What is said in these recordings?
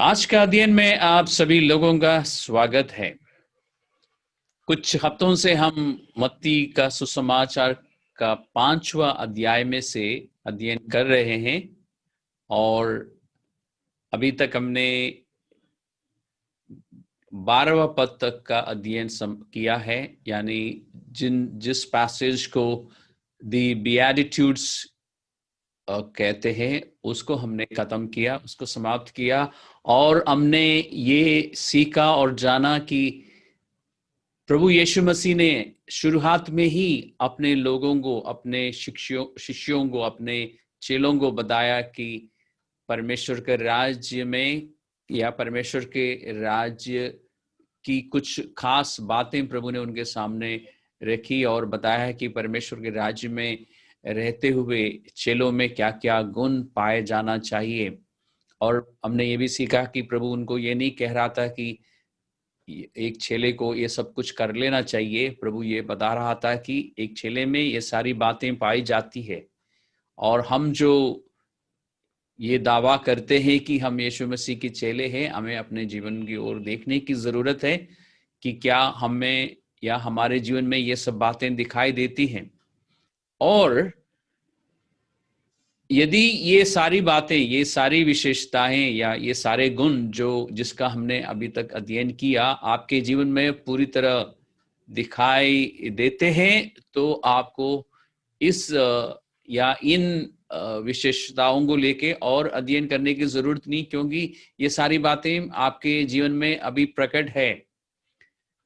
आज का अध्ययन में आप सभी लोगों का स्वागत है। कुछ हफ्तों से हम मत्ती का सुसमाचार का 5वां अध्याय में से अध्ययन कर रहे हैं और अभी तक हमने 12वां पद तक का अध्ययन किया है, यानी जिस पैसेज को दी बियाटिट्यूड्स कहते हैं उसको हमने खत्म किया, उसको समाप्त किया और हमने ये सीखा और जाना कि प्रभु यीशु मसीह ने शुरुआत में ही अपने लोगों को, अपने शिष्यों को, अपने चेलों को बताया कि परमेश्वर के राज्य में या परमेश्वर के राज्य की कुछ खास बातें प्रभु ने उनके सामने रखी और बताया कि परमेश्वर के राज्य में रहते हुए चेलों में क्या क्या गुण पाए जाना चाहिए। और हमने ये भी सीखा कि प्रभु उनको ये नहीं कह रहा था कि एक चेले को ये सब कुछ कर लेना चाहिए। प्रभु ये बता रहा था कि एक चेले में ये सारी बातें पाई जाती है और हम जो ये दावा करते हैं कि हम यीशु मसीह के चेले हैं, हमें अपने जीवन की ओर देखने की जरूरत है कि क्या हमें या हमारे जीवन में ये सब बातें दिखाई देती हैं। और यदि ये सारी बातें, ये सारी विशेषताएं या ये सारे गुण जिसका हमने अभी तक अध्ययन किया आपके जीवन में पूरी तरह दिखाई देते हैं, तो आपको इस या इन विशेषताओं को लेके और अध्ययन करने की जरूरत नहीं, क्योंकि ये सारी बातें आपके जीवन में अभी प्रकट है।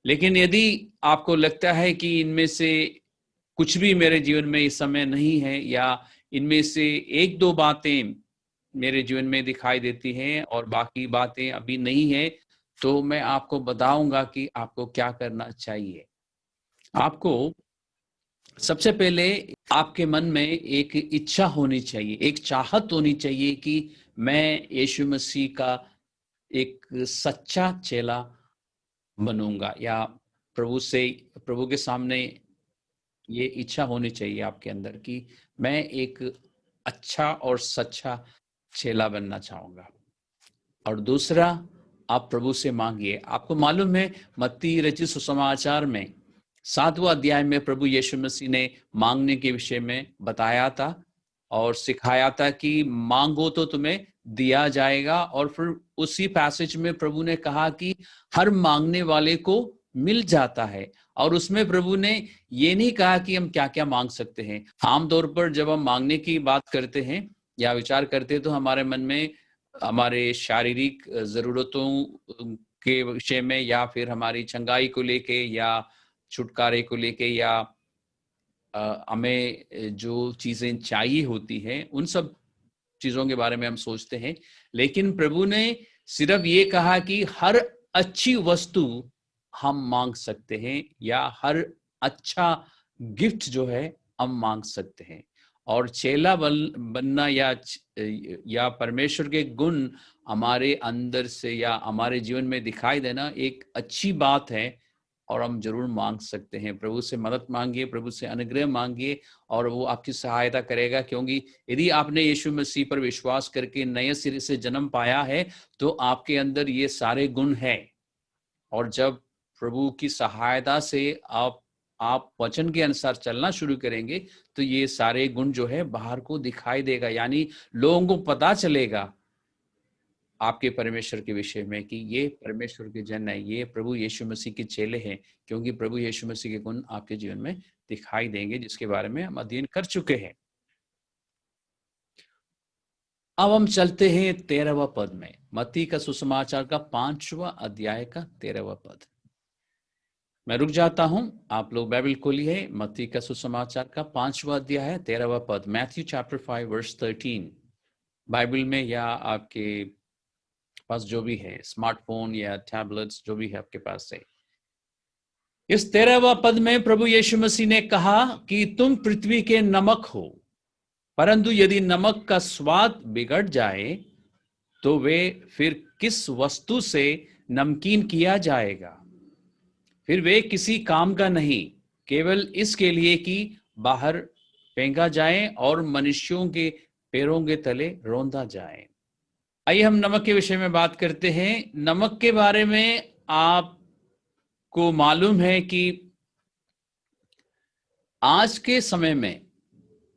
लेकिन यदि आपको लगता है कि इनमें से कुछ भी मेरे जीवन में इस समय नहीं है या इनमें से एक दो बातें मेरे जीवन में दिखाई देती हैं और बाकी बातें अभी नहीं है, तो मैं आपको बताऊंगा कि आपको क्या करना चाहिए। आपको सबसे पहले आपके मन में एक इच्छा होनी चाहिए, एक चाहत होनी चाहिए कि मैं यीशु मसीह का एक सच्चा चेला बनूंगा, या प्रभु के सामने ये इच्छा होनी चाहिए आपके अंदर कि मैं एक अच्छा और सच्चा चेला बनना चाहूंगा। और दूसरा, आप प्रभु से मांगिए। आपको मालूम है मत्ती रचित सुसमाचार में 7वां अध्याय में प्रभु यीशु मसीह ने मांगने के विषय में बताया था और सिखाया था कि मांगो तो तुम्हें दिया जाएगा। और फिर उसी पैसेज में प्रभु ने कहा कि हर मांगने वाले को मिल जाता है। और उसमें प्रभु ने ये नहीं कहा कि हम क्या क्या मांग सकते हैं। आमतौर पर जब हम मांगने की बात करते हैं या विचार करते हैं तो हमारे मन में हमारे शारीरिक जरूरतों के विषय में या फिर हमारी चंगाई को लेके या छुटकारे को लेके या हमें जो चीजें चाहिए होती हैं उन सब चीजों के बारे में हम सोचते हैं। लेकिन प्रभु ने सिर्फ ये कहा कि हर अच्छी वस्तु हम मांग सकते हैं या हर अच्छा गिफ्ट जो है हम मांग सकते हैं। और चेला बनना या परमेश्वर के गुण हमारे अंदर से या हमारे जीवन में दिखाई देना एक अच्छी बात है और हम जरूर मांग सकते हैं। प्रभु से मदद मांगिए, प्रभु से अनुग्रह मांगिए और वो आपकी सहायता करेगा। क्योंकि यदि आपने यीशु मसीह पर विश्वास करके नए सिरे से जन्म पाया है तो आपके अंदर ये सारे गुण हैं। और जब प्रभु की सहायता से आप वचन के अनुसार चलना शुरू करेंगे तो ये सारे गुण जो है बाहर को दिखाई देगा, यानी लोगों को पता चलेगा आपके परमेश्वर के विषय में कि ये परमेश्वर के जन है, ये प्रभु यीशु मसीह के चेले हैं। क्योंकि प्रभु यीशु मसीह के गुण आपके जीवन में दिखाई देंगे, जिसके बारे में हम अध्ययन कर चुके हैं। अब हम चलते हैं 13वां पद में, मत्ती का सुसमाचार का 5वां अध्याय का 13वां पद। मैं रुक जाता हूं, आप लोग बाइबल खोलिए। मत्ती का सुसमाचार का 5वां अध्याय है, 13वां पद, मैथ्यू चैप्टर 5 वर्स 13। बाइबल में या आपके पास जो भी है, स्मार्टफोन या टैबलेट्स जो भी है आपके पास से, इस 13वां पद में प्रभु यीशु मसीह ने कहा कि तुम पृथ्वी के नमक हो, परंतु यदि नमक का स्वाद बिगड़ जाए तो वे फिर किस वस्तु से नमकीन किया जाएगा? फिर वे किसी काम का नहीं, केवल इसके लिए कि बाहर फेंका जाए और मनुष्यों के पैरों के तले रौंदा जाए। आइए हम नमक के विषय में बात करते हैं। नमक के बारे में आपको मालूम है कि आज के समय में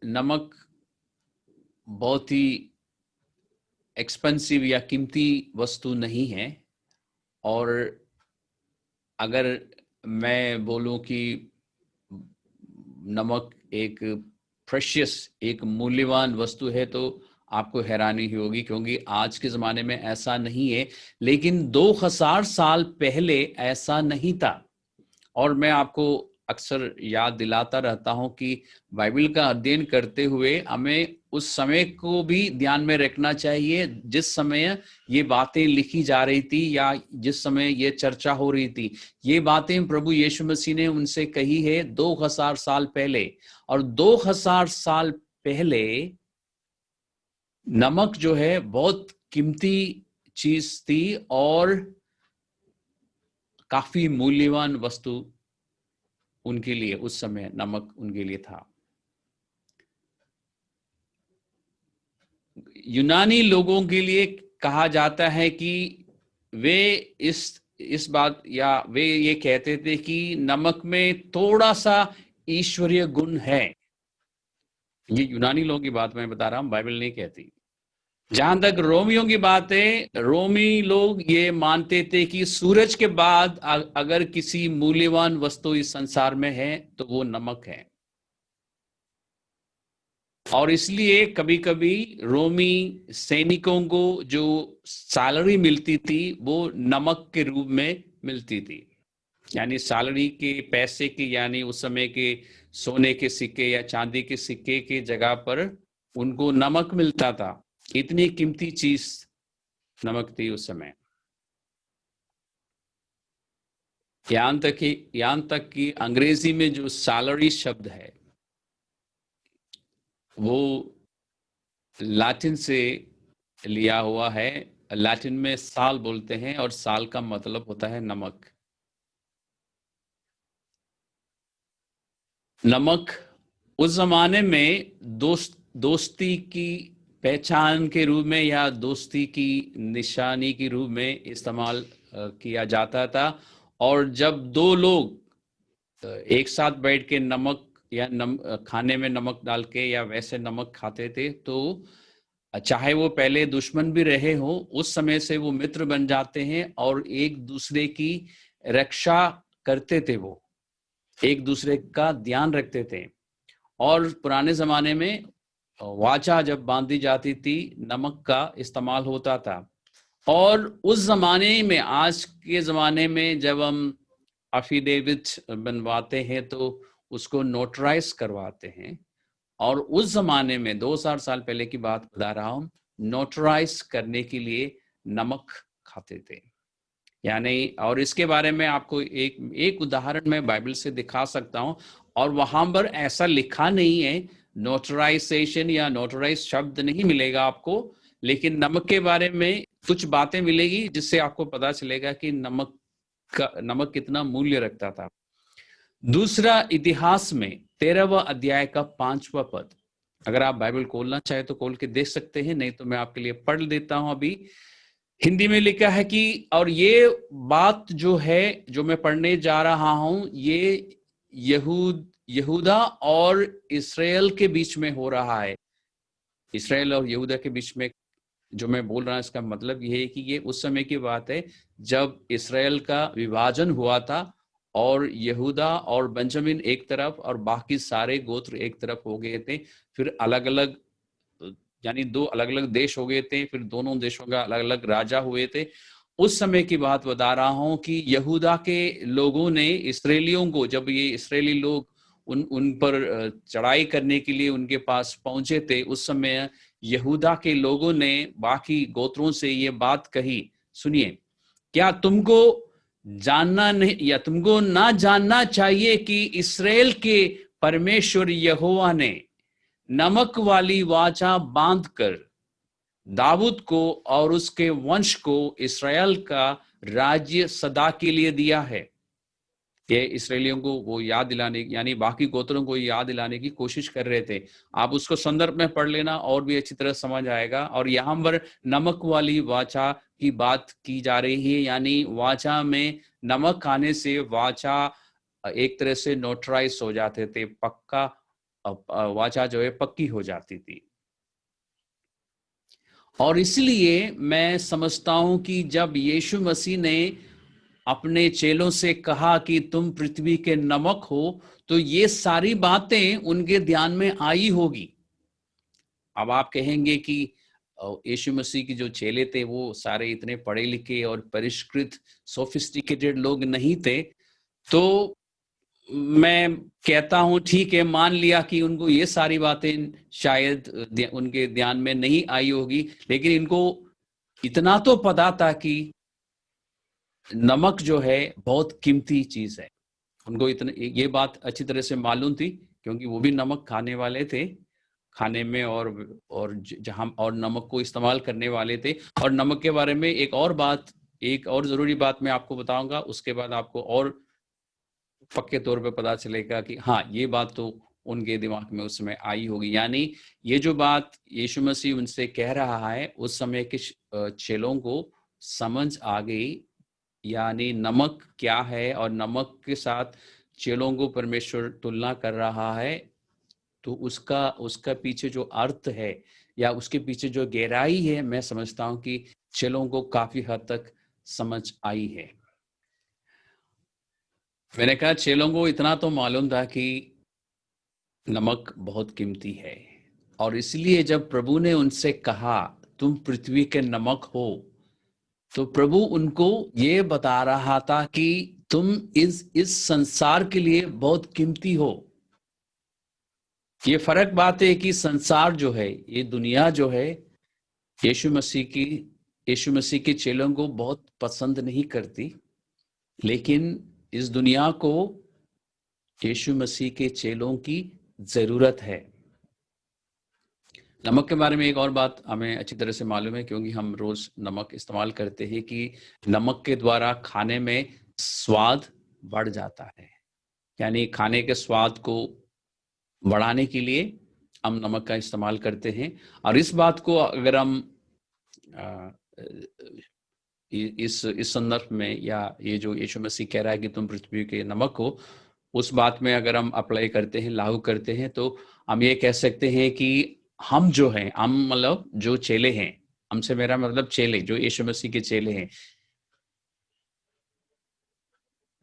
नमक बहुत ही एक्सपेंसिव या कीमती वस्तु नहीं है। और अगर मैं बोलूं कि नमक एक प्रेशियस, एक मूल्यवान वस्तु है, तो आपको हैरानी ही होगी, क्योंकि आज के ज़माने में ऐसा नहीं है, लेकिन 2000 साल पहले ऐसा नहीं था। और मैं आपको अक्सर याद दिलाता रहता हूं कि बाइबल का अध्ययन करते हुए हमें उस समय को भी ध्यान में रखना चाहिए जिस समय ये बातें लिखी जा रही थी या जिस समय ये चर्चा हो रही थी। ये बातें प्रभु यीशु मसीह ने उनसे कही है 2000 साल पहले। और 2000 साल पहले नमक जो है बहुत कीमती चीज थी और काफी मूल्यवान वस्तु उनके लिए, उस समय नमक उनके लिए था। यूनानी लोगों के लिए कहा जाता है कि वे इस बात या वे ये कहते थे कि नमक में थोड़ा सा ईश्वरीय गुण है। ये यूनानी लोगों की बात मैं बता रहा हूं, बाइबल नहीं कहती। जहां तक रोमियों की बात है, रोमी लोग ये मानते थे कि सूरज के बाद अगर किसी मूल्यवान वस्तु इस संसार में है तो वो नमक है। और इसलिए कभी कभी रोमी सैनिकों को जो सैलरी मिलती थी वो नमक के रूप में मिलती थी। यानी सैलरी के पैसे के, यानी उस समय के सोने के सिक्के या चांदी के सिक्के के जगह पर उनको नमक मिलता था। इतनी कीमती चीज नमक थी उस समय। यहां तक कि अंग्रेजी में जो सैलरी शब्द है वो लैटिन से लिया हुआ है। लैटिन में साल बोलते हैं और साल का मतलब होता है नमक। नमक उस जमाने में दोस्ती की पहचान के रूप में या दोस्ती की निशानी के रूप में इस्तेमाल किया जाता था। और जब दो लोग एक साथ बैठ के नमक या खाने में नमक डाल के या वैसे नमक खाते थे, तो चाहे वो पहले दुश्मन भी रहे हो, उस समय से वो मित्र बन जाते हैं और एक दूसरे की रक्षा करते थे। वो एक दूसरे का ध्यान रखते थे। और पुराने जमाने में वाचा जब बांधी जाती थी, नमक का इस्तेमाल होता था। और उस जमाने में, आज के जमाने में जब हम अफिडेविट बनवाते हैं तो उसको नोटराइज करवाते हैं। और उस जमाने में 2000 साल पहले की बात बता रहा हूं, नोटराइज करने के लिए नमक खाते थे। यानी, और इसके बारे में आपको एक उदाहरण मैं बाइबल से दिखा सकता हूं। और वहां पर ऐसा लिखा नहीं है, नोटराइजेशन या नोटराइज शब्द नहीं मिलेगा आपको, लेकिन नमक के बारे में कुछ बातें मिलेगी जिससे आपको पता चलेगा कि नमक कितना मूल्य रखता था। दूसरा, इतिहास में 13वां अध्याय का 5वां पद, अगर आप बाइबल खोलना चाहे तो खोल के देख सकते हैं, नहीं तो मैं आपके लिए पढ़ देता हूं। अभी हिंदी में लिखा है कि, और ये बात जो है जो मैं पढ़ने जा रहा हूं, ये यहूदा और इस्राएल के बीच में हो रहा है। इस्राएल और यहूदा के बीच में जो मैं बोल रहा हूं, इसका मतलब ये है कि ये उस समय की बात है जब इस्राएल का विभाजन हुआ था और यहूदा और बेंजामिन एक तरफ और बाकी सारे गोत्र एक तरफ हो गए थे। फिर अलग अलग, यानी दो अलग अलग देश हो गए थे। फिर दोनों देशों का अलग अलग राजा हुए थे। उस समय की बात बता रहा हूं कि यहूदा के लोगों ने इस्राएलियों को, जब ये इस्राएली लोग उन पर चढ़ाई करने के लिए उनके पास पहुंचे थे, उस समय यहूदा के लोगों ने बाकी गोत्रों से ये बात कही, सुनिए, क्या तुमको जानना नहीं या तुमको ना जानना चाहिए कि इस्राएल के परमेश्वर यहोवा ने नमक वाली वाचा बांधकर दाऊद को और उसके वंश को इस्राएल का राज्य सदा के लिए दिया है। ये इसराइलियों को वो याद दिलाने, यानी बाकी गोत्रों को याद दिलाने की कोशिश कर रहे थे। आप उसको संदर्भ में पढ़ लेना और भी अच्छी तरह समझ आएगा। और यहाँ पर नमक वाली वाचा की बात की जा रही है, यानी वाचा में नमक खाने से वाचा एक तरह से नोटराइज हो जाते थे, पक्का वाचा जो है पक्की हो जाती थी। और इसलिए मैं समझता हूं कि जब यीशु मसीह ने अपने चेलों से कहा कि तुम पृथ्वी के नमक हो, तो ये सारी बातें उनके ध्यान में आई होगी। अब आप कहेंगे कि यीशु मसीह की जो चेले थे वो सारे इतने पढ़े लिखे और परिष्कृत सोफिस्टिकेटेड लोग नहीं थे। तो मैं कहता हूं ठीक है, मान लिया कि उनको ये सारी बातें शायद उनके ध्यान में नहीं आई होगी, लेकिन इनको इतना तो पता था कि नमक जो है बहुत कीमती चीज है। उनको इतने ये बात अच्छी तरह से मालूम थी, क्योंकि वो भी नमक खाने वाले थे, खाने में और जहां और नमक को इस्तेमाल करने वाले थे। और नमक के बारे में एक और जरूरी बात मैं आपको बताऊंगा, उसके बाद आपको और पक्के तौर पे पता चलेगा कि हाँ, ये बात तो उनके दिमाग में उस समय आई होगी। यानी ये जो बात यीशु मसीह उनसे कह रहा है, उस समय के चेलों को समझ आ गई, यानी नमक क्या है और नमक के साथ चेलों को परमेश्वर तुलना कर रहा है। तो उसका पीछे जो अर्थ है या उसके पीछे जो गहराई है, मैं समझता हूं कि चेलों को काफी हद तक समझ आई है। मैंने कहा चेलों को इतना तो मालूम था कि नमक बहुत कीमती है, और इसलिए जब प्रभु ने उनसे कहा तुम पृथ्वी के नमक हो, तो प्रभु उनको ये बता रहा था कि तुम इस संसार के लिए बहुत कीमती हो। ये फर्क बात है कि संसार जो है, ये दुनिया जो है, यीशु मसीह के चेलों को बहुत पसंद नहीं करती, लेकिन इस दुनिया को यीशु मसीह के चेलों की जरूरत है। नमक के बारे में एक और बात हमें अच्छी तरह से मालूम है, क्योंकि हम रोज नमक इस्तेमाल करते हैं, कि नमक के द्वारा खाने में स्वाद बढ़ जाता है। यानी खाने के स्वाद को बढ़ाने के लिए हम नमक का इस्तेमाल करते हैं। और इस बात को अगर हम इस संदर्भ में, या ये जो यीशु मसीह कह रहा है कि तुम पृथ्वी के नमक हो, उस बात में अगर हम अप्लाई करते हैं, लागू करते हैं, तो हम ये कह सकते हैं कि हम जो हैं, हम मतलब जो चेले हैं, हमसे मेरा मतलब चेले जो यीशु मसीह के चेले हैं,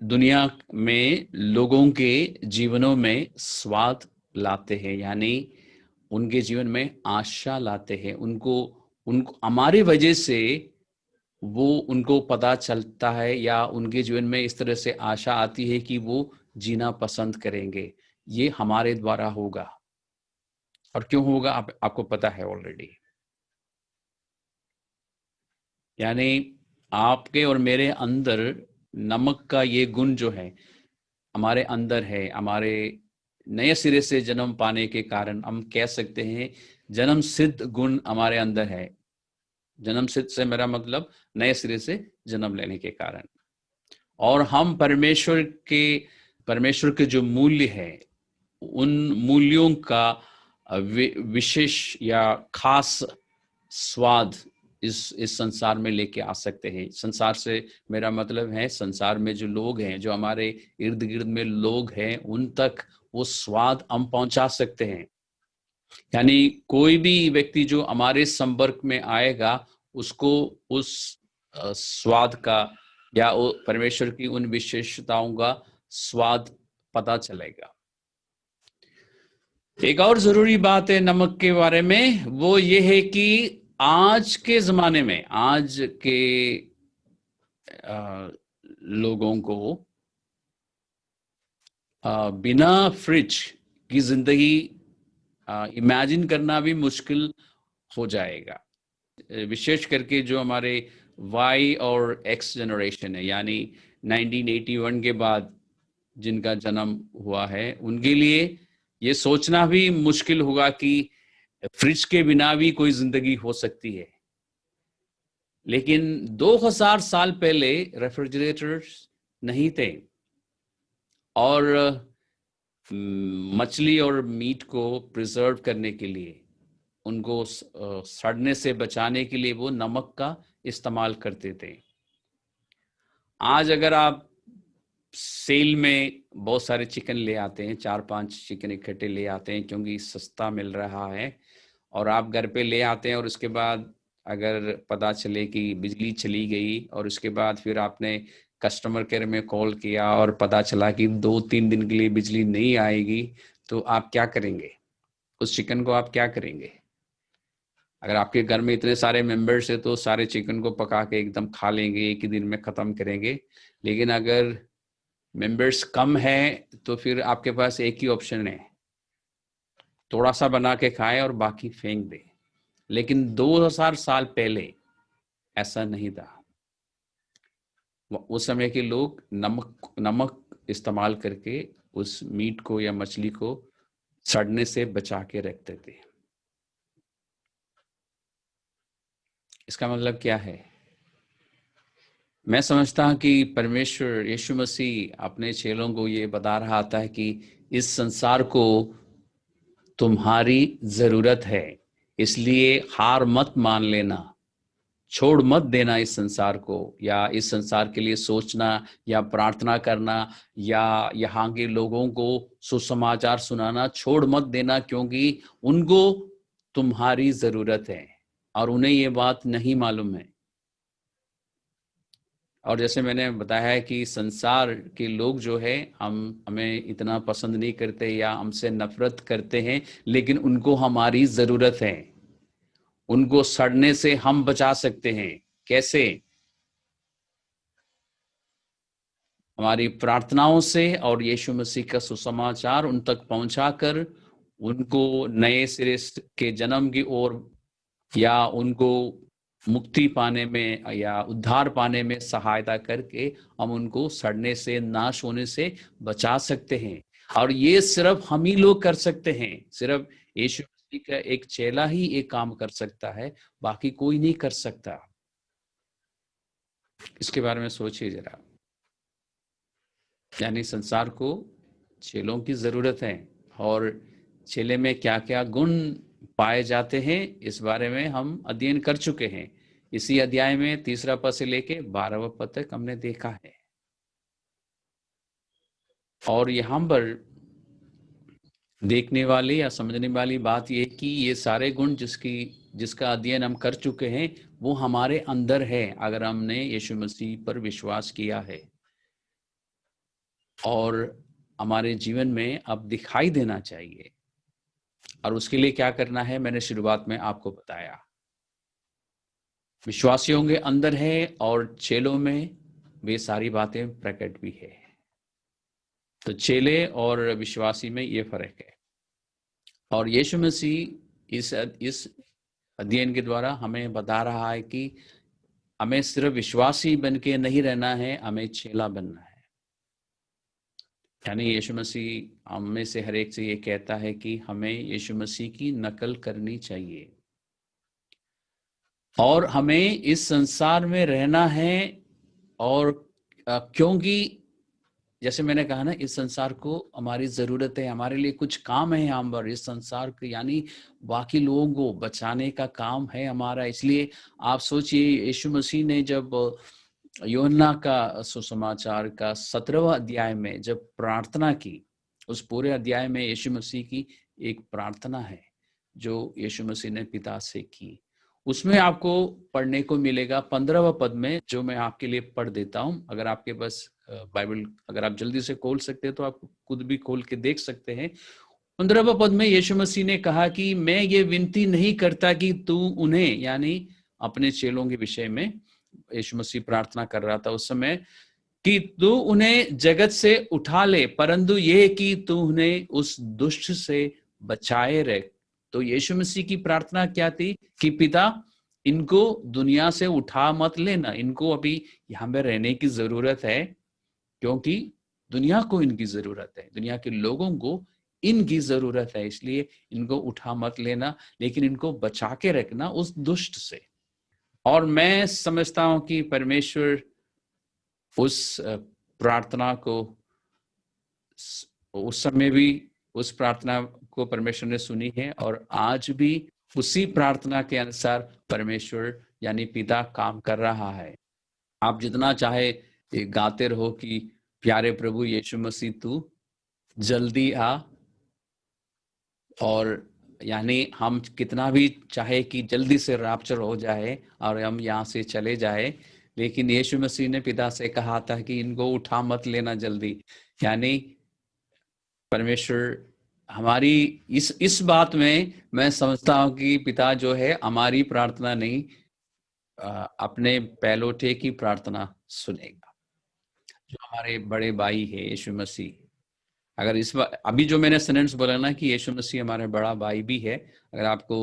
दुनिया में लोगों के जीवनों में स्वाद लाते हैं, यानी उनके जीवन में आशा लाते हैं। उनको हमारी वजह से वो उनको पता चलता है, या उनके जीवन में इस तरह से आशा आती है कि वो जीना पसंद करेंगे। ये हमारे द्वारा होगा। और क्यों होगा आपको पता है ऑलरेडी। यानी आपके और मेरे अंदर नमक का ये गुण जो है हमारे अंदर है, हमारे नए सिरे से जन्म पाने के कारण हम कह सकते हैं जन्म सिद्ध गुण हमारे अंदर है। जन्म सिद्ध से मेरा मतलब नए सिरे से जन्म लेने के कारण। और हम परमेश्वर के जो मूल्य है, उन मूल्यों का विशेष या खास स्वाद इस संसार में लेके आ सकते हैं। संसार से मेरा मतलब है संसार में जो लोग हैं, जो हमारे इर्द गिर्द में लोग हैं, उन तक वो स्वाद हम पहुंचा सकते हैं। यानी कोई भी व्यक्ति जो हमारे संपर्क में आएगा, उसको उस स्वाद का या परमेश्वर की उन विशेषताओं का स्वाद पता चलेगा। एक और जरूरी बात है नमक के बारे में, वो ये है कि आज के जमाने में, आज के लोगों को बिना फ्रिज की जिंदगी इमेजिन करना भी मुश्किल हो जाएगा। विशेष करके जो हमारे वाई और एक्स जनरेशन है, यानी 1981 के बाद जिनका जन्म हुआ है, उनके लिए ये सोचना भी मुश्किल होगा कि फ्रिज के बिना भी कोई जिंदगी हो सकती है। लेकिन 2000 साल पहले रेफ्रिजरेटर्स नहीं थे, और मछली और मीट को प्रिजर्व करने के लिए, उनको सड़ने से बचाने के लिए वो नमक का इस्तेमाल करते थे। आज अगर आप सेल में बहुत सारे चिकन ले आते हैं, 4-5 चिकन इकट्ठे ले आते हैं क्योंकि सस्ता मिल रहा है, और आप घर पे ले आते हैं और उसके बाद अगर पता चले कि बिजली चली गई और उसके बाद फिर आपने कस्टमर केयर में कॉल किया और पता चला कि 2-3 दिन के लिए बिजली नहीं आएगी, तो आप क्या करेंगे? उस चिकन को आप क्या करेंगे? अगर आपके घर में इतने सारे मेंबर्स हैं तो सारे चिकन को पका के एकदम खा लेंगे, एक ही दिन में खत्म करेंगे। लेकिन अगर मेंबर्स कम है तो फिर आपके पास एक ही ऑप्शन है, थोड़ा सा बना के खाएं और बाकी फेंक दें। लेकिन 2000 साल पहले ऐसा नहीं था। उस समय के लोग नमक इस्तेमाल करके उस मीट को या मछली को सड़ने से बचा के रखते थे। इसका मतलब क्या है? मैं समझता हूं कि परमेश्वर यीशु मसीह अपने चेलों को ये बता रहा था कि इस संसार को तुम्हारी जरूरत है, इसलिए हार मत मान लेना, छोड़ मत देना इस संसार को, या इस संसार के लिए सोचना या प्रार्थना करना या यहाँ के लोगों को सुसमाचार सुनाना छोड़ मत देना, क्योंकि उनको तुम्हारी जरूरत है और उन्हें ये बात नहीं मालूम है। और जैसे मैंने बताया है कि संसार के लोग जो है हमें इतना पसंद नहीं करते या हमसे नफरत करते हैं, लेकिन उनको हमारी जरूरत है। उनको सड़ने से हम बचा सकते हैं। कैसे? हमारी प्रार्थनाओं से और यीशु मसीह का सुसमाचार उन तक पहुंचाकर उनको नए सिरे के जन्म की ओर या उनको मुक्ति पाने में या उद्धार पाने में सहायता करके हम उनको सड़ने से, नाश होने से बचा सकते हैं। और ये सिर्फ हम ही लोग कर सकते हैं। सिर्फ यीशु मसीह का एक चेला ही ये काम कर सकता है, बाकी कोई नहीं कर सकता। इसके बारे में सोचिए जरा। यानी संसार को चेलों की जरूरत है, और चेले में क्या क्या गुण पाए जाते हैं इस बारे में हम अध्ययन कर चुके हैं। इसी अध्याय में 3 पद से लेके 12वां पद तक हमने देखा है। और यहाँ पर देखने वाली या समझने वाली बात यह कि ये सारे गुण जिसका अध्ययन हम कर चुके हैं वो हमारे अंदर है, अगर हमने यीशु मसीह पर विश्वास किया है, और हमारे जीवन में अब दिखाई देना चाहिए। और उसके लिए क्या करना है मैंने शुरुआत में आपको बताया। विश्वासियों के अंदर है और चेलों में वे सारी बातें प्रकट भी है। तो चेले और विश्वासी में ये फर्क है। और यीशु मसीह इस अध्ययन के द्वारा हमें बता रहा है कि हमें सिर्फ विश्वासी बन के नहीं रहना है, हमें चेला बनना है। यानी यीशु मसीह हम में से हर एक से ये कहता है कि हमें यीशु मसीह की नकल करनी चाहिए, और हमें इस संसार में रहना है। और क्योंकि जैसे मैंने कहा ना, इस संसार को हमारी जरूरत है, हमारे लिए कुछ काम है यहाँ पर इस संसार के, यानी बाकी लोगों को बचाने का काम है हमारा। इसलिए आप सोचिए, यीशु मसीह ने जब यूहन्ना का सुसमाचार का 17वां अध्याय में जब प्रार्थना की, उस पूरे अध्याय में यीशु मसीह की एक प्रार्थना है जो यीशु मसीह ने पिता से की। उसमें आपको पढ़ने को मिलेगा 15वां पद में, जो मैं आपके लिए पढ़ देता हूं। अगर आपके पास बाइबल अगर आप जल्दी से खोल सकते हैं तो आप खुद भी खोल के देख सकते हैं। 15वां पद में यीशु मसीह ने कहा कि मैं ये विनती नहीं करता कि तू उन्हें, यानी अपने चेलों के विषय में यीशु मसीह प्रार्थना कर रहा था उस समय, कि तू उन्हें जगत से उठा ले, परंतु ये कि तू उन्हें उस दुष्ट से बचाए रहे। तो यीशु मसीह की प्रार्थना क्या थी कि पिता, इनको दुनिया से उठा मत लेना, इनको अभी यहाँ पे रहने की जरूरत है, क्योंकि दुनिया को इनकी जरूरत है, दुनिया के लोगों को इनकी जरूरत है, इसलिए इनको उठा मत लेना, लेकिन इनको बचा के रखना उस दुष्ट से। और मैं समझता हूं कि परमेश्वर उस प्रार्थना को उस समय भी उस प्रार्थना को परमेश्वर ने सुनी है और आज भी उसी प्रार्थना के अनुसार परमेश्वर यानी पिता काम कर रहा है। आप जितना चाहे गाते रहो कि प्यारे प्रभु यीशु मसीह तू जल्दी आ, और यानी हम कितना भी चाहे कि जल्दी से रैप्चर हो जाए और हम यहाँ से चले जाए, लेकिन यीशु मसीह ने पिता से कहा था कि इनको उठा मत लेना जल्दी। यानी परमेश्वर हमारी इस बात में मैं समझता हूँ कि पिता जो है हमारी प्रार्थना नहीं, अपने पहलोठे की प्रार्थना सुनेगा, जो हमारे बड़े भाई है यीशु मसीह। अगर इस बार अभी जो मैंने सेंटेंस बोला ना कि यीशु मसीह हमारा बड़ा भाई भी है, अगर आपको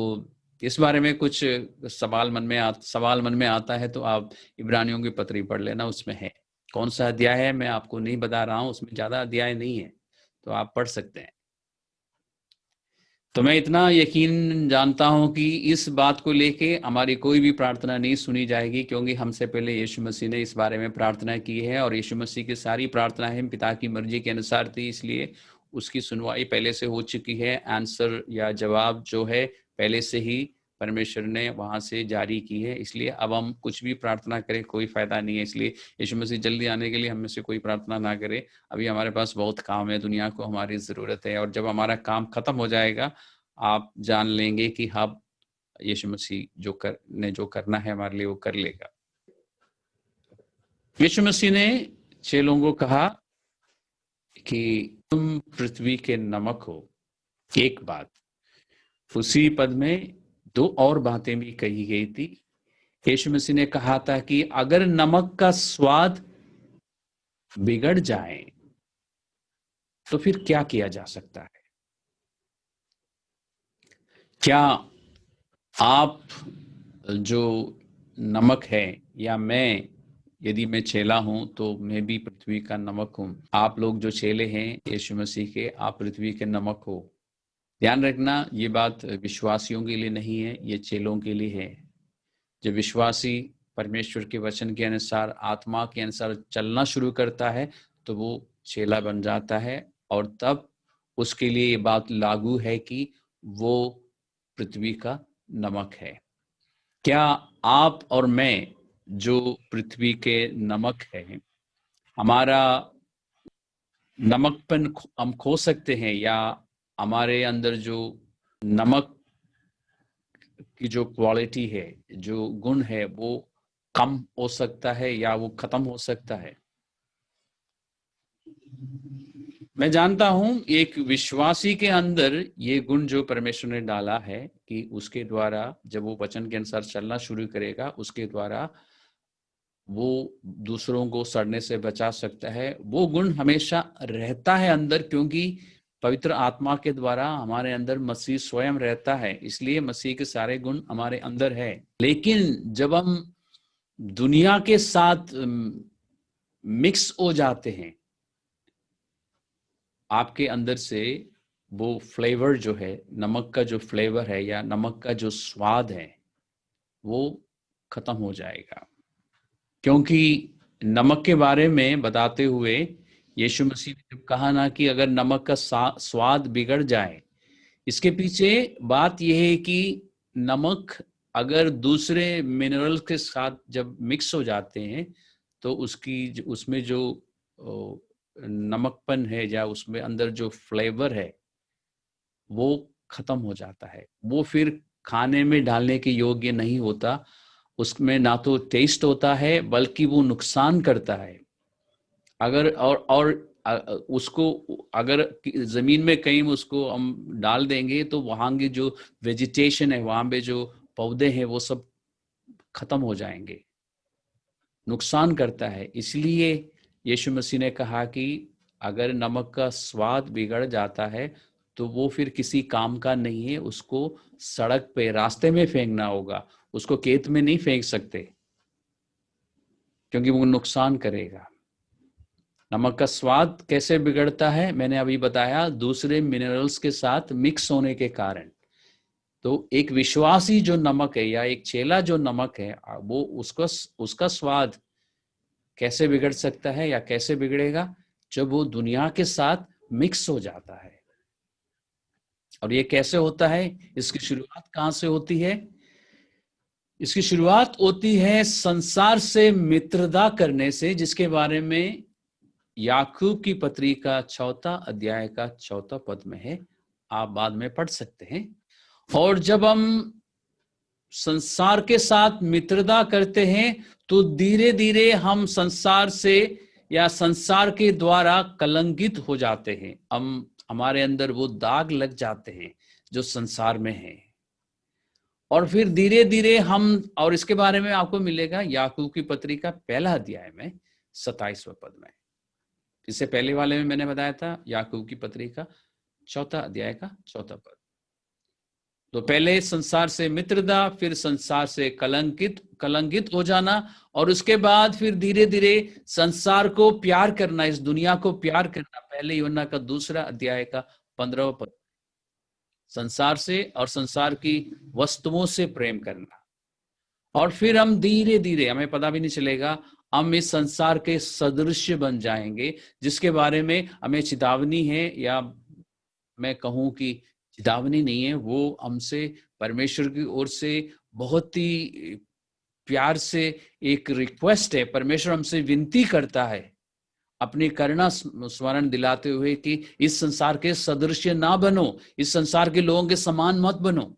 इस बारे में कुछ सवाल मन में आता है तो आप इब्रानियों की पत्री पढ़ लेना, उसमें है। कौन सा अध्याय है मैं आपको नहीं बता रहा हूँ, उसमें ज्यादा अध्याय नहीं है, तो आप पढ़ सकते हैं। तो मैं इतना यकीन जानता हूं कि इस बात को लेके हमारी कोई भी प्रार्थना नहीं सुनी जाएगी, क्योंकि हमसे पहले यीशु मसीह ने इस बारे में प्रार्थना की है और यीशु मसीह की सारी प्रार्थनाएं पिता की मर्जी के अनुसार थी, इसलिए उसकी सुनवाई पहले से हो चुकी है। आंसर या जवाब जो है पहले से ही परमेश्वर ने वहां से जारी की है, इसलिए अब हम कुछ भी प्रार्थना करें कोई फायदा नहीं है। इसलिए यीशु मसीह जल्दी आने के लिए हम में से कोई प्रार्थना ना करे। अभी हमारे पास बहुत काम है, दुनिया को हमारी जरूरत है, और जब हमारा काम खत्म हो जाएगा आप जान लेंगे कि हाँ यीशु मसीह जो करना है हमारे लिए वो कर लेगा। यीशु मसीह ने चेलों को कहा कि तुम पृथ्वी के नमक हो। एक बात, उसी पद में दो और बातें भी कही गई थी। यीशु मसीह ने कहा था कि अगर नमक का स्वाद बिगड़ जाए तो फिर क्या किया जा सकता है? क्या आप जो नमक है, या मैं, यदि मैं चेला हूं तो मैं भी पृथ्वी का नमक हूं। आप लोग जो चेले हैं यीशु मसीह के, आप पृथ्वी के नमक हो। ध्यान रखना, ये बात विश्वासियों के लिए नहीं है, ये चेलों के लिए है। जब विश्वासी परमेश्वर के वचन के अनुसार, आत्मा के अनुसार चलना शुरू करता है तो वो चेला बन जाता है, और तब उसके लिए ये बात लागू है कि वो पृथ्वी का नमक है। क्या आप और मैं जो पृथ्वी के नमक है, हमारा नमकपन हम खो सकते हैं, या हमारे अंदर जो नमक की जो क्वालिटी है, जो गुण है, वो कम हो सकता है या वो खत्म हो सकता है? मैं जानता हूं एक विश्वासी के अंदर ये गुण जो परमेश्वर ने डाला है कि उसके द्वारा जब वो वचन के अनुसार चलना शुरू करेगा, उसके द्वारा वो दूसरों को सड़ने से बचा सकता है। वो गुण हमेशा रहता है अंदर, क्योंकि पवित्र आत्मा के द्वारा हमारे अंदर मसीह स्वयं रहता है, इसलिए मसीह के सारे गुण हमारे अंदर है। लेकिन जब हम दुनिया के साथ मिक्स हो जाते हैं, आपके अंदर से वो फ्लेवर जो है, नमक का जो फ्लेवर है या नमक का जो स्वाद है, वो खत्म हो जाएगा। क्योंकि नमक के बारे में बताते हुए यीशु मसीह ने जब कहा ना कि अगर नमक का स्वाद बिगड़ जाए, इसके पीछे बात यह है कि नमक अगर दूसरे मिनरल के साथ जब मिक्स हो जाते हैं तो उसमें जो नमकपन है या उसमें अंदर जो फ्लेवर है वो खत्म हो जाता है। वो फिर खाने में डालने के योग्य नहीं होता। उसमें ना तो टेस्ट होता है बल्कि वो नुकसान करता है। अगर उसको अगर जमीन में कहीं उसको हम डाल देंगे तो वहां की जो वेजिटेशन है, वहां पे जो पौधे हैं, वो सब खत्म हो जाएंगे, नुकसान करता है। इसलिए यीशु मसीह ने कहा कि अगर नमक का स्वाद बिगड़ जाता है तो वो फिर किसी काम का नहीं है, उसको सड़क पे रास्ते में फेंकना होगा, उसको खेत में नहीं फेंक सकते क्योंकि वो नुकसान करेगा। नमक का स्वाद कैसे बिगड़ता है मैंने अभी बताया, दूसरे मिनरल्स के साथ मिक्स होने के कारण। तो एक विश्वासी जो नमक है या एक चेला जो नमक है, वो उसका स्वाद कैसे बिगड़ सकता है या कैसे बिगड़ेगा? जब वो दुनिया के साथ मिक्स हो जाता है। और ये कैसे होता है, इसकी शुरुआत कहाँ से होती है? इसकी शुरुआत होती है संसार से मित्रता करने से, जिसके बारे में याकूब की पत्री का 4 अध्याय का 4 पद में है, आप बाद में पढ़ सकते हैं। और जब हम संसार के साथ मित्रता करते हैं तो धीरे धीरे हम संसार से या संसार के द्वारा कलंकित हो जाते हैं। हम, हमारे अंदर वो दाग लग जाते हैं जो संसार में है। और फिर धीरे धीरे हम, और इसके बारे में आपको मिलेगा याकूब की पत्री का 1 अध्याय में 27वें पद में। इससे पहले वाले में मैंने बताया था याकूब की पत्री का 4 अध्याय का 4 पद। तो पहले संसार से मित्रता, फिर संसार से कलंकित हो जाना, और उसके बाद फिर धीरे धीरे संसार को प्यार करना, इस दुनिया को प्यार करना। पहले यूहन्ना का 2 अध्याय का 15वां पद, संसार से और संसार की वस्तुओं से प्रेम करना। और फिर हम धीरे धीरे, हमें पता भी नहीं चलेगा, हम इस संसार के सदृश्य बन जाएंगे, जिसके बारे में हमें चेतावनी है, या मैं कहूं कि चेतावनी नहीं है, वो हमसे परमेश्वर की ओर से बहुत ही प्यार से एक रिक्वेस्ट है। परमेश्वर हमसे विनती करता है अपनी करुणा स्मरण दिलाते हुए कि इस संसार के सदृश्य ना बनो, इस संसार के लोगों के समान मत बनो।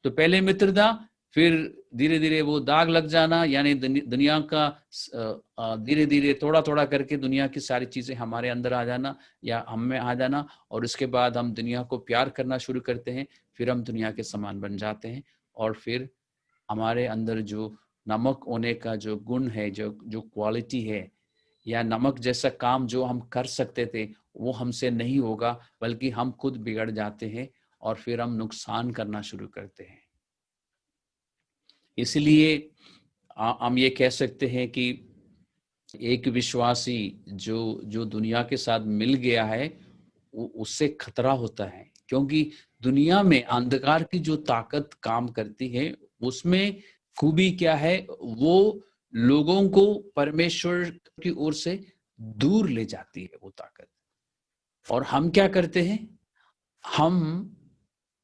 तो पहले मित्रता, फिर धीरे धीरे वो दाग लग जाना, यानी दुनिया का धीरे धीरे थोड़ा थोड़ा करके दुनिया की सारी चीजें हमारे अंदर आ जाना या हम में आ जाना, और उसके बाद हम दुनिया को प्यार करना शुरू करते हैं। फिर हम दुनिया के समान बन जाते हैं, और फिर हमारे अंदर जो नमक होने का जो गुण है, जो जो क्वालिटी है, या नमक जैसा काम जो हम कर सकते थे, वो हमसे नहीं होगा, बल्कि हम खुद बिगड़ जाते हैं और फिर हम नुकसान करना शुरू करते हैं। इसलिए हम ये कह सकते हैं कि एक विश्वासी जो जो दुनिया के साथ मिल गया है, उससे खतरा होता है, क्योंकि दुनिया में अंधकार की जो ताकत काम करती है, उसमें खूबी क्या है, वो लोगों को परमेश्वर की ओर से दूर ले जाती है वो ताकत। और हम क्या करते हैं, हम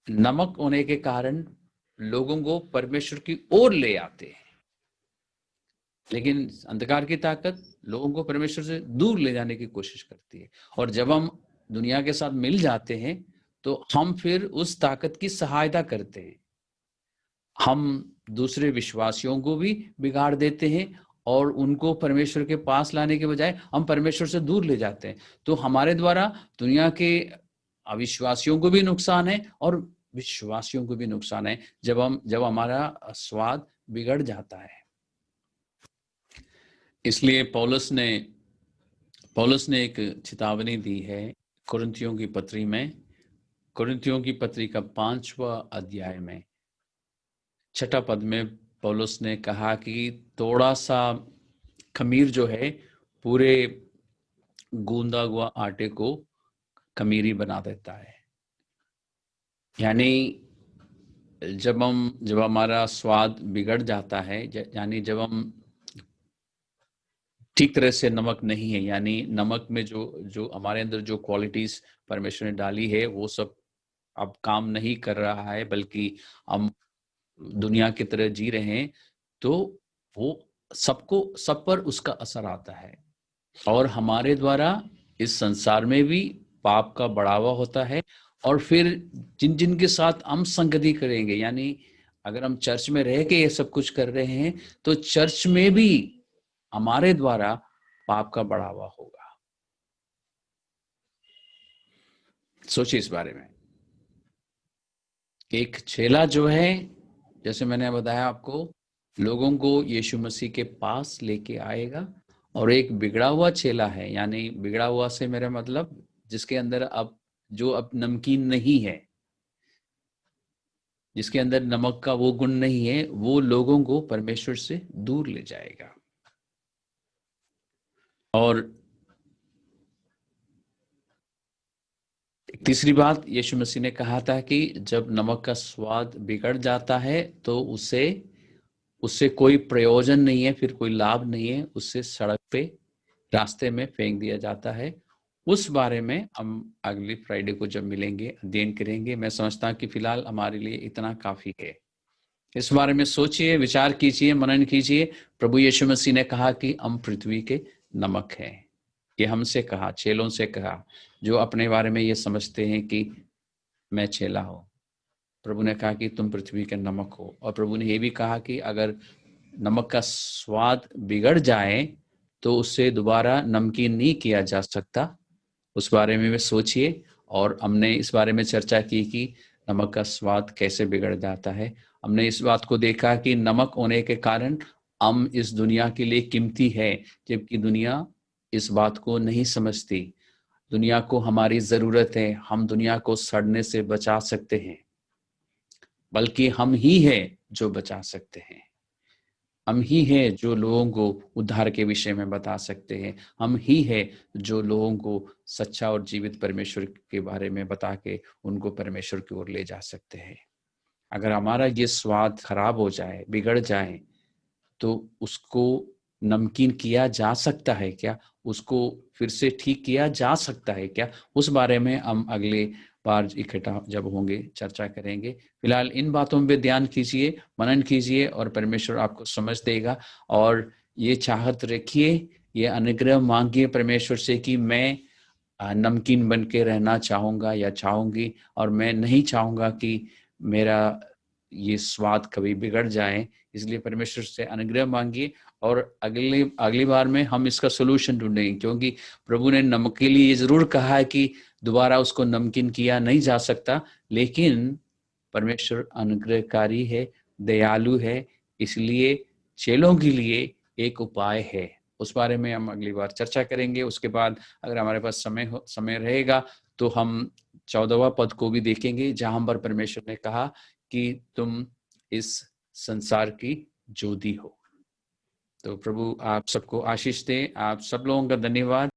नमक होने के कारण लोगों को परमेश्वर की ओर ले आते हैं, लेकिन अंधकार की ताकत लोगों को परमेश्वर से दूर ले जाने की कोशिश करती है। और जब हम दुनिया के साथ मिल जाते हैं तो हम फिर उस ताकत की सहायता करते हैं। हम दूसरे विश्वासियों को भी बिगाड़ देते हैं, और उनको परमेश्वर के पास लाने के बजाय हम परमेश्वर से दूर ले जाते हैं। तो हमारे द्वारा दुनिया के अविश्वासियों को भी नुकसान है और विश्वासियों को भी नुकसान है, जब हमारा स्वाद बिगड़ जाता है। इसलिए पौलुस ने एक चेतावनी दी है कुरिन्थियों की पत्री में, कुरिन्थियों की पत्री का 5वां अध्याय में 6 पद में पौलुस ने कहा कि थोड़ा सा खमीर जो है पूरे गूंदा हुआ आटे को खमीरी बना देता है। यानी जब हमारा स्वाद बिगड़ जाता है, यानी जब हम ठीक तरह से नमक नहीं है, यानी नमक में जो जो हमारे अंदर जो क्वालिटीज परमेश्वर ने डाली है, वो सब अब काम नहीं कर रहा है, बल्कि हम दुनिया की तरह जी रहे हैं, तो वो सब पर उसका असर आता है। और हमारे द्वारा इस संसार में भी पाप का बढ़ावा होता है। और फिर जिन जिन के साथ हम संगति करेंगे, यानी अगर हम चर्च में रह के ये सब कुछ कर रहे हैं, तो चर्च में भी हमारे द्वारा पाप का बढ़ावा होगा। सोचिए इस बारे में। एक चेला जो है, जैसे मैंने बताया आपको, लोगों को यीशु मसीह के पास लेके आएगा, और एक बिगड़ा हुआ चेला है, यानी बिगड़ा हुआ से मेरा मतलब जिसके अंदर अब नमकीन नहीं है, जिसके अंदर नमक का वो गुण नहीं है, वो लोगों को परमेश्वर से दूर ले जाएगा। और तीसरी बात यीशु मसीह ने कहा था कि जब नमक का स्वाद बिगड़ जाता है तो उससे कोई प्रयोजन नहीं है, फिर कोई लाभ नहीं है, उससे सड़क पे रास्ते में फेंक दिया जाता है, उस बारे में हम अगली फ्राइडे को जब मिलेंगे अध्ययन करेंगे। मैं समझता हूँ कि फिलहाल हमारे लिए इतना काफी है। इस बारे में सोचिए, विचार कीजिए, मनन कीजिए। प्रभु यीशु मसीह ने कहा कि हम पृथ्वी के नमक हैं। ये हमसे कहा, चेलों से कहा, जो अपने बारे में ये समझते हैं कि मैं चेला हूं। प्रभु ने कहा कि तुम पृथ्वी के नमक हो। और प्रभु ने ये भी कहा कि अगर नमक का स्वाद बिगड़ जाए तो उससे दोबारा नमकीन नहीं किया जा सकता। उस बारे में भी सोचिए। और हमने इस बारे में चर्चा की कि नमक का स्वाद कैसे बिगड़ जाता है। हमने इस बात को देखा कि नमक होने के कारण हम इस दुनिया के लिए कीमती है, जबकि दुनिया इस बात को नहीं समझती। दुनिया को हमारी जरूरत है। हम दुनिया को सड़ने से बचा सकते हैं, बल्कि हम ही हैं जो बचा सकते हैं। हम ही हैं जो लोगों को उद्धार के विषय में बता सकते हैं। हम ही हैं जो लोगों को सच्चा और जीवित परमेश्वर के बारे में बता के उनको परमेश्वर की ओर ले जा सकते हैं। अगर हमारा ये स्वाद खराब हो जाए, बिगड़ जाए, तो उसको नमकीन किया जा सकता है क्या? उसको फिर से ठीक किया जा सकता है क्या? उस बारे में हम अगले बार इकट्ठा जब होंगे चर्चा करेंगे। फिलहाल इन बातों पे ध्यान कीजिए, मनन कीजिए और परमेश्वर आपको समझ देगा। और ये चाहत रखिए, ये अनुग्रह मांगिए परमेश्वर से कि मैं नमकीन बन के रहना चाहूँगा या चाहूँगी, और मैं नहीं चाहूँगा कि मेरा ये स्वाद कभी बिगड़ जाए। इसलिए परमेश्वर से अनुग्रह मांगिए और अगली बार में हम इसका सोल्यूशन ढूंढेंगे, क्योंकि प्रभु ने नमक के लिए ये जरूर कहा है कि दोबारा उसको नमकीन किया नहीं जा सकता, लेकिन परमेश्वर अनुग्रहकारी है, दयालु है। इसलिए चेलों के लिए एक उपाय है। उस बारे में हम अगली बार चर्चा करेंगे। उसके बाद अगर हमारे पास समय रहेगा तो हम 14वां पद को भी देखेंगे, जहां पर परमेश्वर ने कहा कि तुम इस संसार की ज्योति हो। तो प्रभु आप सबको आशीष दे। आप सब लोगों का धन्यवाद।